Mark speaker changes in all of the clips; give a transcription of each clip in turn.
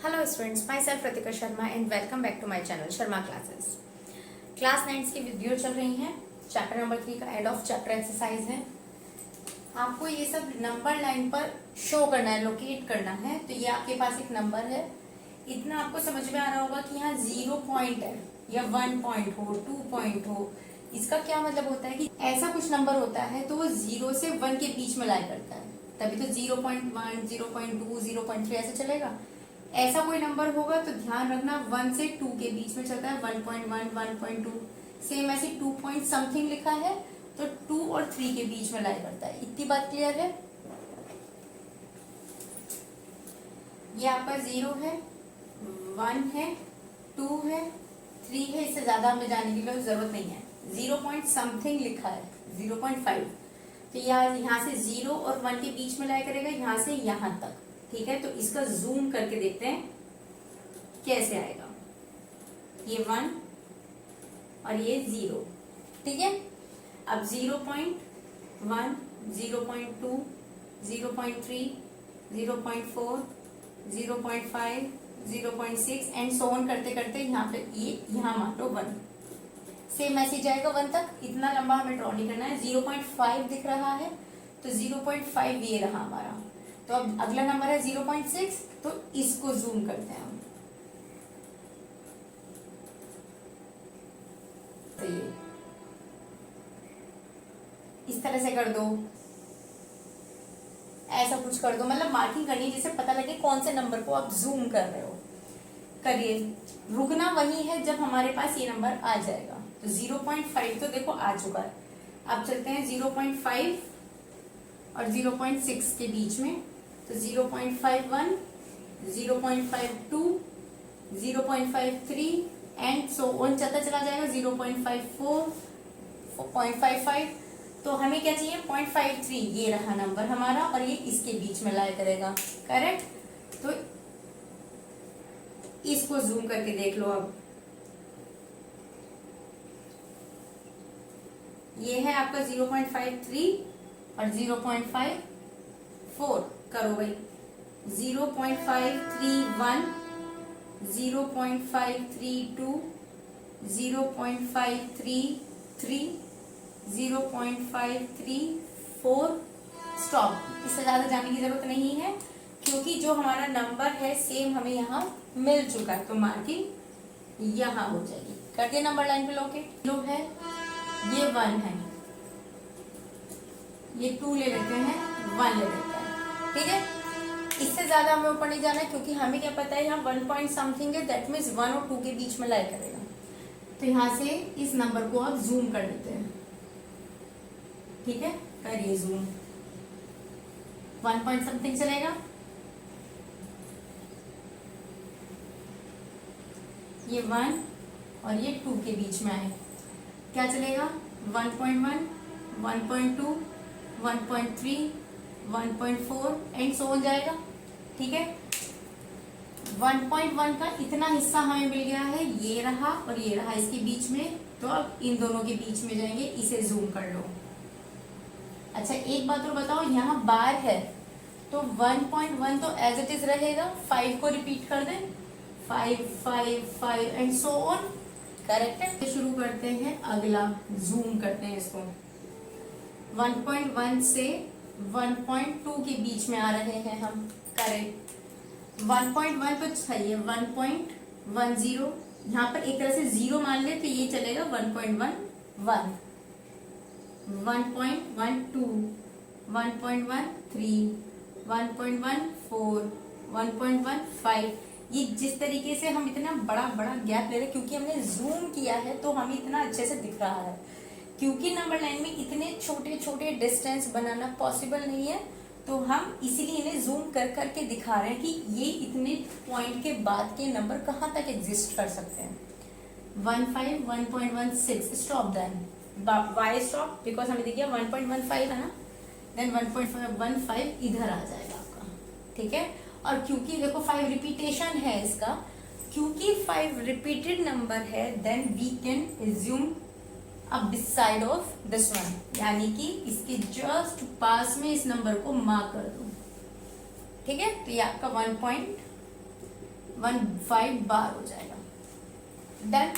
Speaker 1: Hello students, myself Ritika Sharma and welcome back to my channel Sharma classes. Class 9 की video चल रही हैं। Chapter number 3 का एंड ऑफ चैप्टर एक्सरसाइज है। आपको ये सब नंबर लाइन पर शो करना है, लोकेट करना है। तो ये आपके पास एक नंबर है, इतना आपको समझ में आ रहा होगा कि यहाँ 0 पॉइंट है या 1 पॉइंट हो, 2 पॉइंट हो। इसका क्या मतलब होता है कि ऐसा कुछ नंबर होता है तो वो 0 से 1 के बीच में लाई करता है, तभी तो 0.1, 0.2, 0.3 ऐसे चलेगा। ऐसा कोई नंबर होगा तो ध्यान रखना 1 से 2 के बीच में चलता है, 1.1, 1.2। सेम ऐसे 2 पॉइंट समथिंग लिखा है तो 2 और 3 के बीच में लाई करता है। इतनी बात क्लियर है। ये आपका 0 है, 1 है, 2 है, 3 है। इससे ज्यादा हमें जाने की जरूरत नहीं है। 0 पॉइंट समथिंग लिखा है, 0.5। तो यहाँ से 0 और 1 के बीच में लाई करेगा, यहाँ से यहाँ तक। ठीक है, तो इसका जूम करके देखते हैं कैसे आएगा। ये 1 और ये 0। ठीक है, अब 0.1, 0.2, 0.3, 0.4, 0.5, 0.6 एंड सो ऑन करते करते यहाँ पे यहाँ मान लो 1। सेम मैसेज आएगा 1 तक। इतना लंबा हमें ड्रॉ नहीं करना है। 0.5 दिख रहा है तो 0.5 ये रहा हमारा। तो अब अगला नंबर है 0.6, तो इसको जूम करते हैं हम। तो ये इस तरह से कर दो, ऐसा कुछ कर दो, मतलब मार्किंग करनी जिससे पता लगे कौन से नंबर को आप जूम कर रहे हो। करिए, रुकना वही है जब हमारे पास ये नंबर आ जाएगा। तो 0.5 तो देखो आ चुका है। अब चलते हैं 0.5 और 0.6 के बीच में। तो 0.51, 0.52, 0.53 एंड सो ऑन चलता चला जाएगा। 0.54, 0.55। तो हमें क्या चाहिए? 0.53। ये रहा नंबर हमारा और ये इसके बीच में लाई करेगा। करेक्ट। तो इसको जूम करके देख लो। अब ये है आपका 0.53 और 0.54। करो भाई। 0.531, 0.532, 0.533, 0.534। स्टॉप। इससे ज्यादा जाने की जरूरत नहीं है क्योंकि जो हमारा नंबर है सेम हमें यहाँ मिल चुका है। तो मार्किंग यहाँ हो जाएगी। कर दिया नंबर लाइन पे लोकेट। 0 है, ये 1 है, ये 2 ले लेते हैं, 1 ले लेते हैं। ठीक है, इससे ज्यादा हमें ऊपर नहीं जाना है क्योंकि हमें क्या पता है यहाँ 1 पॉइंट समथिंग है, दैट मीन्स 1 और 2 के बीच में लाई करेगा। तो यहाँ से इस नंबर को आप जूम कर लेते हैं। ठीक है, करिए जूम। 1 पॉइंट समथिंग चलेगा। ये 1 और ये 2 के बीच में आए, क्या चलेगा? 1.1, 1.2, 1.3, 1.4 एंड सो हो जाएगा। ठीक है, 1.1 का इतना हिस्सा हमें मिल गया है, ये रहा और ये रहा इसके बीच में। तो अब इन दोनों के बीच में जाएंगे, इसे जूम कर लो। अच्छा, एक बात और बताओ, यहाँ बार है तो 1.1 तो एज इट इज रहेगा। 5 को रिपीट कर दें, 5, 5, 5 एंड सो ऑन। करेक्ट है। शुरू करते हैं अगला, जूम करते हैं इसको। 1.1 से 1.2 के बीच में आ रहे हैं हम। करेक्ट। 1.1 तो चाहिए, 1.10। यहाँ पर एक तरह से 0 मान ले तो ये चलेगा 1.11, 1.12, 1.13, 1.14, 1.15। ये जिस तरीके से हम इतना बड़ा बड़ा गैप ले रहे हैं क्योंकि हमने जूम किया है तो हमें इतना अच्छे से दिख रहा है। क्योंकि नंबर लाइन में इतने छोटे छोटे डिस्टेंस बनाना पॉसिबल नहीं है तो हम इसीलिए इन्हें जूम कर करके दिखा रहे हैं कि ये इतने पॉइंट के बाद के नंबर कहाँ तक एग्जिस्ट कर सकते हैं। 15, 1.16। Stop. Then why stop? Because हमें देखिए 1.15 है ना, देन 1.15 इधर आ जाएगा आपका। ठीक है, और क्योंकि देखो 5 रिपीटेशन है इसका, क्योंकि 5 रिपीटेड नंबर है देन वी कैन एज्यूम अब this side of this one, यानी कि इसके जस्ट पास में इस नंबर को मार्क कर दो। ठीक है, तो ये आपका 1.15 15 बार हो जाएगा। डन।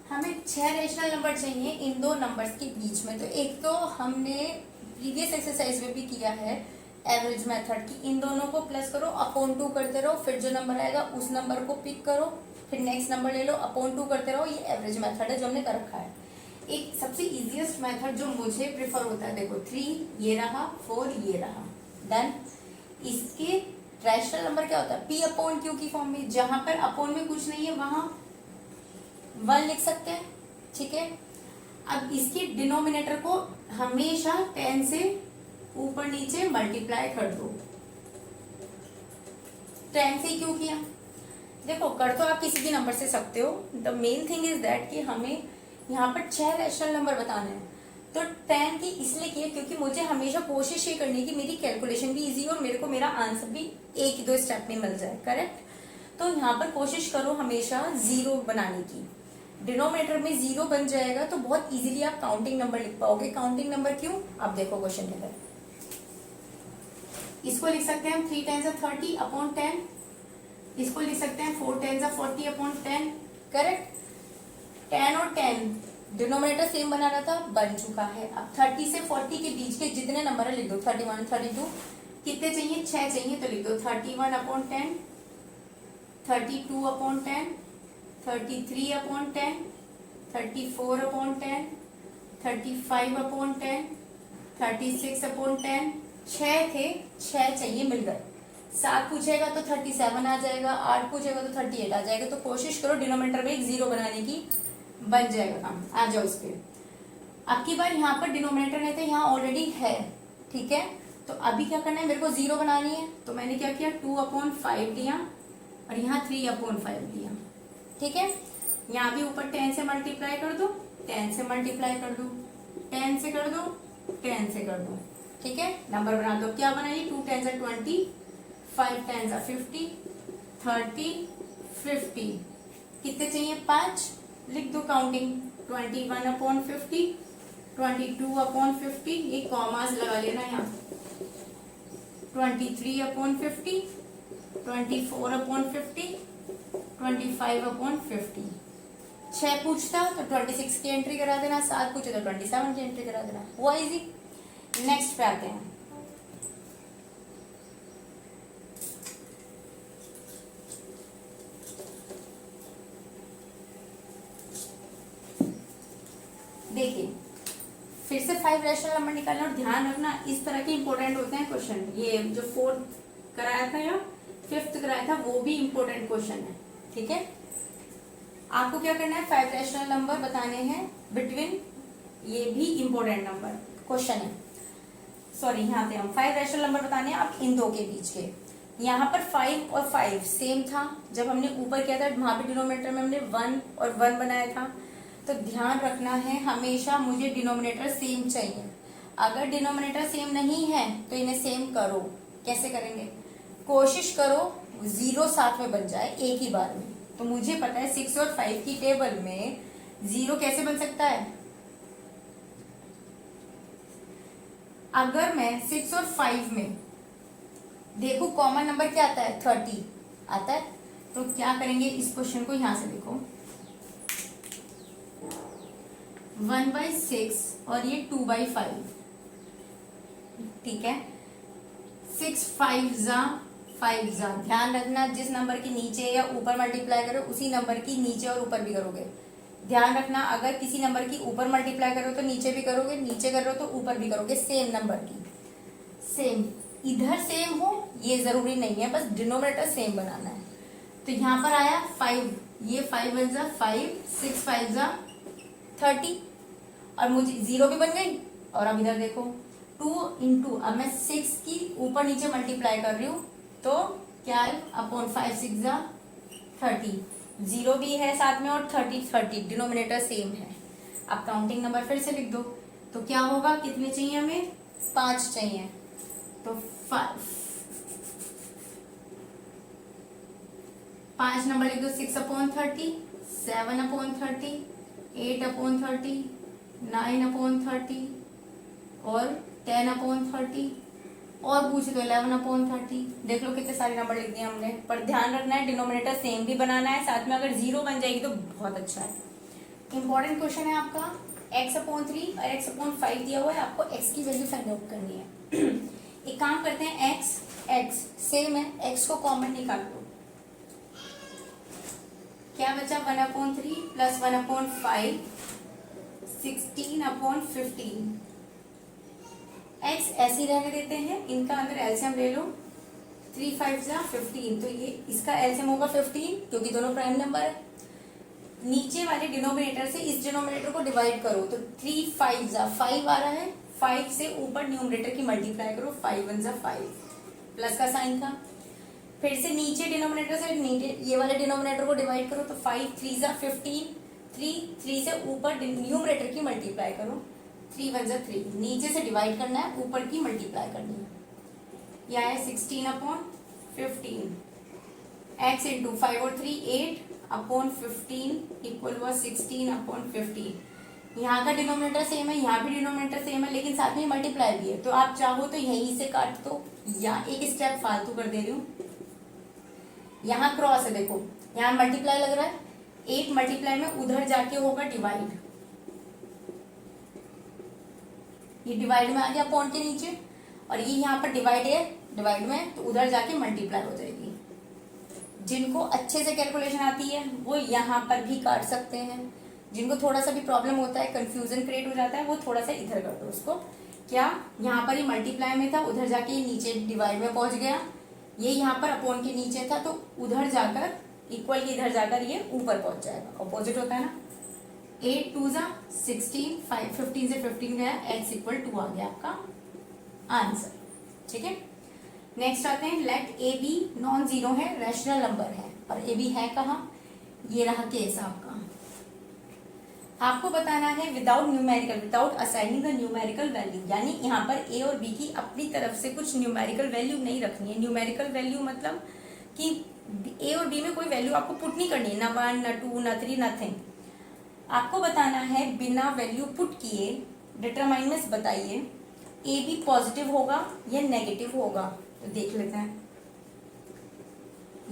Speaker 1: हमें 6 रेशनल नंबर चाहिए इन दो नंबर्स के बीच में। तो एक तो हमने प्रीवियस एक्सरसाइज में भी किया है एवरेज मेथड की, इन दोनों को प्लस करो, अपॉन 2 करते रहो, फिर जो नंबर आएगा उस नंबर को पिक करो, फिर नेक्स्ट नंबर ले लो, अपॉन 2 करते रहो। ये एवरेज मेथड है जो हमने कर रखा है। एक सबसे इजीएस्ट मेथड जो मुझे प्रेफर होता है, देखो 3 ये रहा, 4 ये रहा। डन। इसके रैशनल नंबर क्या होता है, P अपॉन Q की फॉर्म में, जहां पर अपॉन में कुछ नहीं है वहां 1 लिख सकते हैं। ठीक है। अब इसके डिनोमिनेटर को हमेशा 10 से ऊपर नीचे मल्टीप्लाई कर दो। 10 से क्यों किया, देखो कर तो आप किसी भी नंबर से सकते हो। The main thing is that कि हमें यहाँ पर 6 रैशनल नंबर बताने हैं। तो 10 की इसलिए किया क्योंकि मुझे हमेशा कोशिश ये करनी है कि मेरी कैलकुलेशन भी इजी हो और मेरे को मेरा आंसर भी एक ही 2 स्टेप में मिल जाए। करेक्ट। तो यहाँ पर कोशिश करो हमेशा 0 बनाने की। डिनोमिनेटर में 0 बन जाएगा तो बहुत इजीली आप काउंटिंग नंबर लिख पाओगे। काउंटिंग नंबर क्यों, आप देखो क्वेश्चन के अंदर। इसको लिख सकते हैं हम 3 10 30 अपॉन 10। इसको लिख सकते हैं 4 10 40 अपॉन 10। करेक्ट। 10 और 10 डिनोमिनेटर सेम बनाना था, बन चुका है। अब 30 से 40 के बीच के जितने नंबर है लिख दो। 31 32 कितने चाहिए, 6 चाहिए, तो लिख दो 31 upon 10, 32 upon 10, 33 upon 10, 34 upon 10, 35 upon 10, 36 upon 10। 6 थे, 6 चाहिए, मिल गए। 7 पूछेगा तो 37 आ जाएगा, 8 पूछेगा तो 38 आ जाएगा। तो कोशिश करो डिनोमिनेटर में एक 0 बनाने की, बन जाएगा काम। आ जाओ इस पे। अब की बार यहाँ पर डिनोमिनेटर नहीं थे, यहाँ ऑलरेडी है। ठीक है। तो अभी क्या करना है, मेरे को 0 बनानी है। तो मैंने क्या किया, 2 अपॉन 5 लिया और यहाँ 3 अपॉन 5 लिया। ठीक है। यहाँ भी ऊपर 10 से मल्टीप्लाई कर दो, 10 से मल्टीप्लाई कर दो, 10 से कर दो, 10 से कर दो। ठीक है। नंबर बना दो। क्या बनाइए, 2 10 20, 5 10 50, 30 50। कितने चाहिए, 5। लिख दो काउंटिंग। 21 अपॉन 50, 22 अपॉन 50, ये कॉमास लगा लेना यहाँ। 23 अपॉन 50, 24 अपॉन 50, 25 अपॉन 50। 6 पूछता तो 26 की एंट्री करा देना, 7 पूछे तो 27 की एंट्री करा देना। हुआ इजी। नेक्स्ट पे आते हैं। देखिए फिर से 5 रैशनल नंबर निकालना, और ध्यान रखना इस तरह के इंपॉर्टेंट होते हैं क्वेश्चन। ये जो 4th कराया था या 5th कराया था वो भी इंपॉर्टेंट क्वेश्चन है। ठीक है। आपको क्या करना है, 5 रैशनल नंबर बताने हैं बिटवीन, ये भी इंपॉर्टेंट नंबर क्वेश्चन है। सॉरी, यहाँ पे हम 5 रैशनल नंबर बताने हैं आप इन दो के बीच के। यहाँ पर 5 और 5 सेम था, जब हमने ऊपर किया था वहां पे डिनोमिनेटर में हमने 1 और 1 बनाया था। तो ध्यान रखना है हमेशा मुझे डिनोमिनेटर सेम चाहिए। अगर डिनोमिनेटर सेम नहीं है तो इन्हें सेम करो। कैसे करेंगे, कोशिश करो 0 साथ में बन जाए एक ही बार में। तो मुझे पता है 6 और 5 की टेबल में 0 कैसे बन सकता है। अगर मैं 6 और 5 में देखो कॉमन नंबर क्या आता है, 30 आता है। तो क्या करेंगे, इस क्वेश्चन को यहां से देखो, 1/6 और ये 2/5। ठीक है। 6 5 जा 5 जा। ध्यान रखना जिस नंबर के नीचे या ऊपर मल्टीप्लाई करो उसी नंबर की नीचे और ऊपर भी करोगे। ध्यान रखना अगर किसी नंबर की ऊपर मल्टीप्लाई करो तो नीचे भी करोगे, नीचे कर रहे हो तो ऊपर भी करोगे। सेम नंबर की सेम, इधर सेम हो ये जरूरी नहीं है, बस डिनोमिनेटर सेम बनाना है। तो यहाँ पर आया 5, ये 5 1 जा 5, 6 5 जा 30 और मुझे 0 भी बन गई। और अब इधर देखो 2 इंटू, अब मैं 6 की ऊपर नीचे मल्टीप्लाई कर रही हूँ तो क्या है, अपॉन 5 6 जा 30, 0 भी है साथ में और 30 डिनोमिनेटर सेम है। अब काउंटिंग नंबर फिर से लिख दो। तो क्या होगा, कितने चाहिए हमें, 5 चाहिए। तो 5 नंबर लिख दो। 6 अपॉन 30, 7 अपॉन 30, 8 अपॉन 30, 9 अपॉन 30 और 10 अपॉन 30, और पूछे तो 11/30। देख लो कितने सारे नंबर लिख दिए हमने, पर ध्यान रखना है डिनोमिनेटर सेम भी बनाना है, साथ में अगर 0 बन जाएगी तो बहुत अच्छा है। इंपॉर्टेंट क्वेश्चन है आपका x/3 और x/5 दिया हुआ है, आपको x की वैल्यू फाइंड आउट करनी है। एक काम करते हैं, x सेम है, x को कॉमन निकाल लो। क्या बचा 1/3 प्लस 1/5 16/15। x ऐसे ही रहने देते हैं, इनका अंदर एलसीएम ले लो, 3 5 जा 15, तो ये इसका एलसीएम होगा 15 क्योंकि दोनों प्राइम नंबर है। नीचे वाले डिनोमिनेटर से इस डिनोमिनेटर को डिवाइड करो तो 3 5 जा 5 आ रहा है, 5 से ऊपर न्यूमरेटर की मल्टीप्लाई करो, 5 1 जा 5, प्लस का साइन था। फिर से नीचे डिनोमिनेटर से ये वाले डिनोमिनेटर को डिवाइड करो तो 5 3 जा 15, 3 से ऊपर न्यूमरेटर की मल्टीप्लाई करो, 3 1 जा 3, नीचे से डिवाइड करना है, ऊपर की मल्टीप्लाई करनी है। यह है 16/15, x इंटू 5 और 3 8/15 इक्वल हुआ 16/15। यहाँ का डिनोमिनेटर सेम है, यहाँ भी डिनोमिनेटर सेम है, लेकिन साथ में मल्टीप्लाई भी है, तो आप चाहो तो यहीं से काट दो, या एक स्टेप फालतू कर दे रही हूँ। यहाँ क्रॉस है, देखो यहाँ मल्टीप्लाई लग रहा है, 8 मल्टीप्लाई में उधर जाके होगा डिवाइड, ये डिवाइड में आ गया अपॉन के नीचे, और ये यहाँ पर डिवाइड है, डिवाइड में तो उधर जाके मल्टीप्लाई हो जाएगी। जिनको अच्छे से कैलकुलेशन आती है वो यहाँ पर भी काट सकते हैं, जिनको थोड़ा सा भी प्रॉब्लम होता है, कंफ्यूजन क्रिएट हो जाता है, वो थोड़ा सा इधर कर दो उसको। क्या यहाँ पर ये मल्टीप्लाई में था, उधर जाके ये नीचे डिवाइड में पहुंच गया, ये यहाँ पर अपॉन के नीचे था, तो उधर जाकर इक्वल के इधर जाकर ये ऊपर पहुंच जाएगा, ऑपोजिट होता है ना। 8 2 जा 16, 15 से 15 गया, x इक्वल 2 आ गया आपका आंसर। ठीक है, नेक्स्ट आते हैं, let A B non zero है, रैशनल नंबर है, और ए बी है कहाँ, ये रहा केस आपका। आपको बताना है without numerical, without assigning the numerical value, यानी यहाँ पर ए और बी की अपनी तरफ से कुछ न्यूमेरिकल वैल्यू नहीं रखनी है। न्यूमेरिकल वैल्यू मतलब कि ए और बी में कोई वैल्यू आपको पुट नहीं करनी है, ना 1 ना 2 ना 3 नथिंग। आपको बताना है बिना वैल्यू पुट किए डिटरमाइनर्स बताइए, ए बी पॉजिटिव होगा या नेगेटिव होगा, तो देख लेते हैं।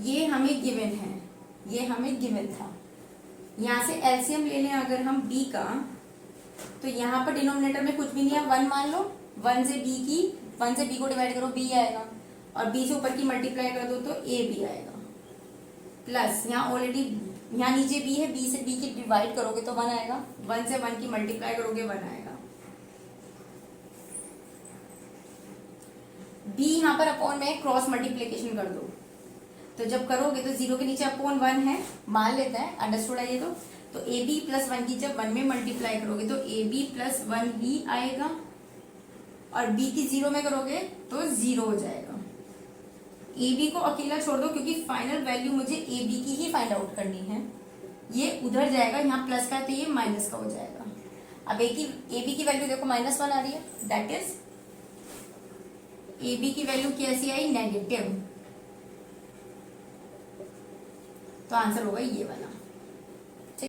Speaker 1: ये हमें गिवन है, ये हमें गिवन था, यहाँ से एलसीएम ले लें अगर हम b का, तो यहाँ पर डिनोमिनेटर में कुछ भी नहीं है, 1 मान लो, 1 से b को डिवाइड करो b आएगा, और b से ऊपर की मल्टीप्लाई कर दो तो a b आएगा, प्लस यहाँ ऑलरेडी यहाँ नीचे b है, b से b की डिवाइड करोगे तो 1 आएगा, 1 से 1 की मल्टीप्लाई करोगे 1 आएगा, b यहाँ पर अपॉन में क्रॉस मल्टीप्लीकेशन कर दो, तो जब करोगे तो 0 के नीचे अपॉन 1 है, मान लेते हैं, अंडरस्टूड है ये। तो ए बी प्लस 1 की जब 1 में मल्टीप्लाई करोगे तो ए बी प्लस 1 ही आएगा, और b की 0 में करोगे तो 0 हो जाएगा। ए बी को अकेला छोड़ दो क्योंकि फाइनल वैल्यू मुझे ए बी की ही फाइंड आउट करनी है, ये उधर जाएगा, यहाँ प्लस का है तो ये माइनस का हो जाएगा। अब ए बी की वैल्यू देखो -1 आ रही है, दैट इज ए बी की वैल्यू कैसी आई, नेगेटिव, तो आंसर होगा ये वाला।